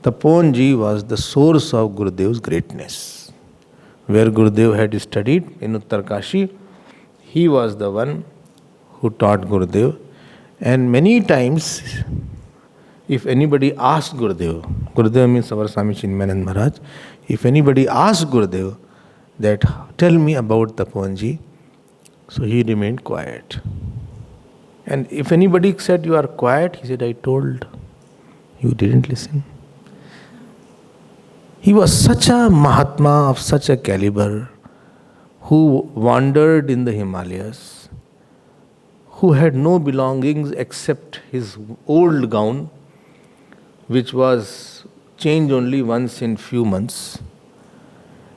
Taponji was the source of Gurudev's greatness. Where Gurudev had studied in Uttarkashi, he was the one who taught Gurudev. And many times, if anybody asked Gurudev, Gurudev means our Swami Chinmayanand Maharaj, if anybody asked Gurudev that, tell me about Taponji, so he remained quiet. And if anybody said, you are quiet, he said, I told. You didn't listen. He was such a Mahatma of such a caliber, who wandered in the Himalayas, who had no belongings except his old gown, which was changed only once in few months.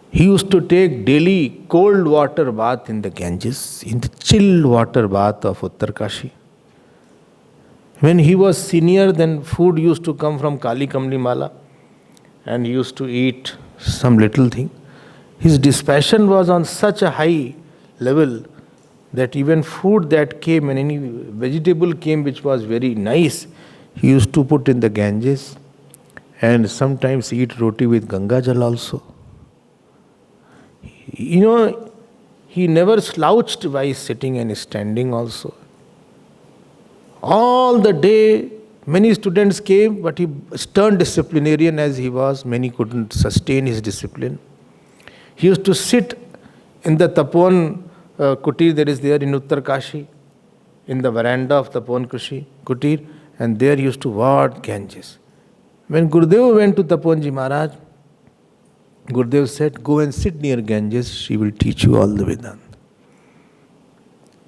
He used to take daily cold water bath in the Ganges, in the chilled water bath of Uttarkashi. When he was senior, then food used to come from Kali Kamli Mala, and he used to eat some little thing. His dispassion was on such a high level that even food that came, and any vegetable came which was very nice, he used to put in the Ganges, and sometimes eat roti with Ganga Jal also. You know, he never slouched by sitting and standing also. All the day, many students came, but he, stern disciplinarian as he was, many couldn't sustain his discipline. He used to sit in the Tapon Kutir that is there in Uttarkashi, in the veranda of Tapon Kutir, and there he used to ward Ganges. When Gurudev went to Taponji Maharaj, Gurudev said, go and sit near Ganges, she will teach you all the Vedanta.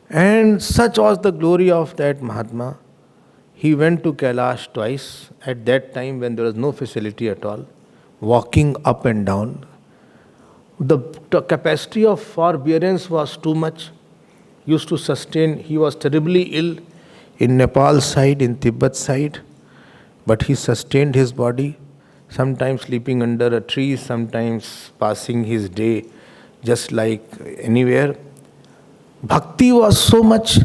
And such was the glory of that Mahatma. He went to Kailash twice, at that time when there was no facility at all, walking up and down. The capacity of forbearance was too much. Used to sustain, he was terribly ill in Nepal side, in Tibet side, but he sustained his body, sometimes sleeping under a tree, sometimes passing his day just like anywhere. Bhakti was so much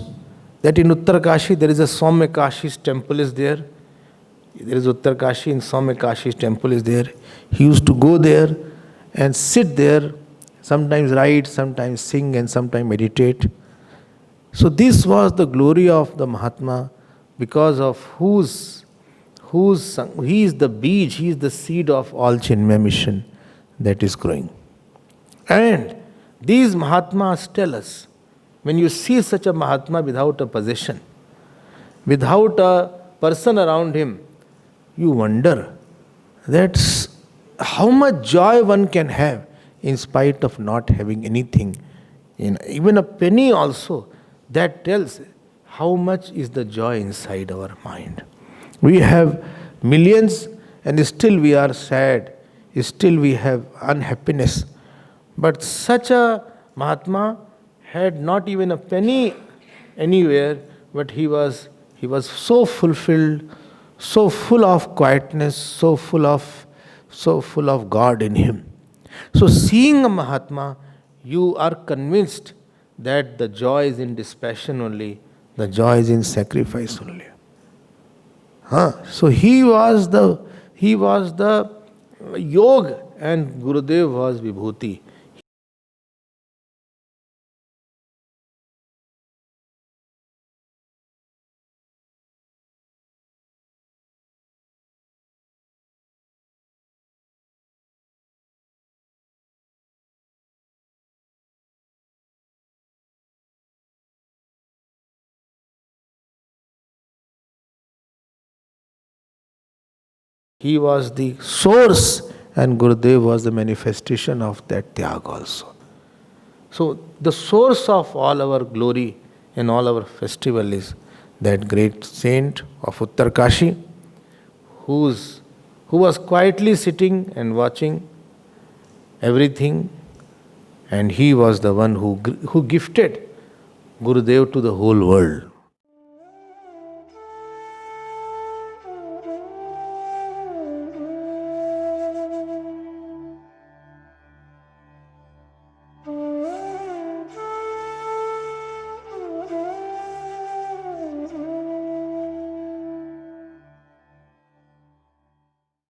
that in Uttarkashi there is a Soumyakashi's temple is there. There is Uttarkashi and Soumyakashi's temple is there. He used to go there and sit there, sometimes write, sometimes sing, and sometimes meditate. So this was the glory of the Mahatma, because of whose he is the beej, he is the seed of all Chinmaya mission that is growing. And these Mahatmas tell us, when you see such a Mahatma without a possession, without a person around him, you wonder that's how much joy one can have in spite of not having anything. Even a penny also, that tells how much is the joy inside our mind. We have millions and still we are sad, still we have unhappiness. But such a Mahatma had not even a penny anywhere, but he was so fulfilled, so full of quietness, so full of God in him. So seeing a Mahatma, you are convinced that the joy is in dispassion only, the joy is in sacrifice only. So he was the Yog and Gurudev was Vibhuti. He was the source and Gurudev was the manifestation of that Tyag also. So the source of all our glory and all our festival is that great saint of Uttarkashi who was quietly sitting and watching everything, and he was the one who gifted Gurudev to the whole world.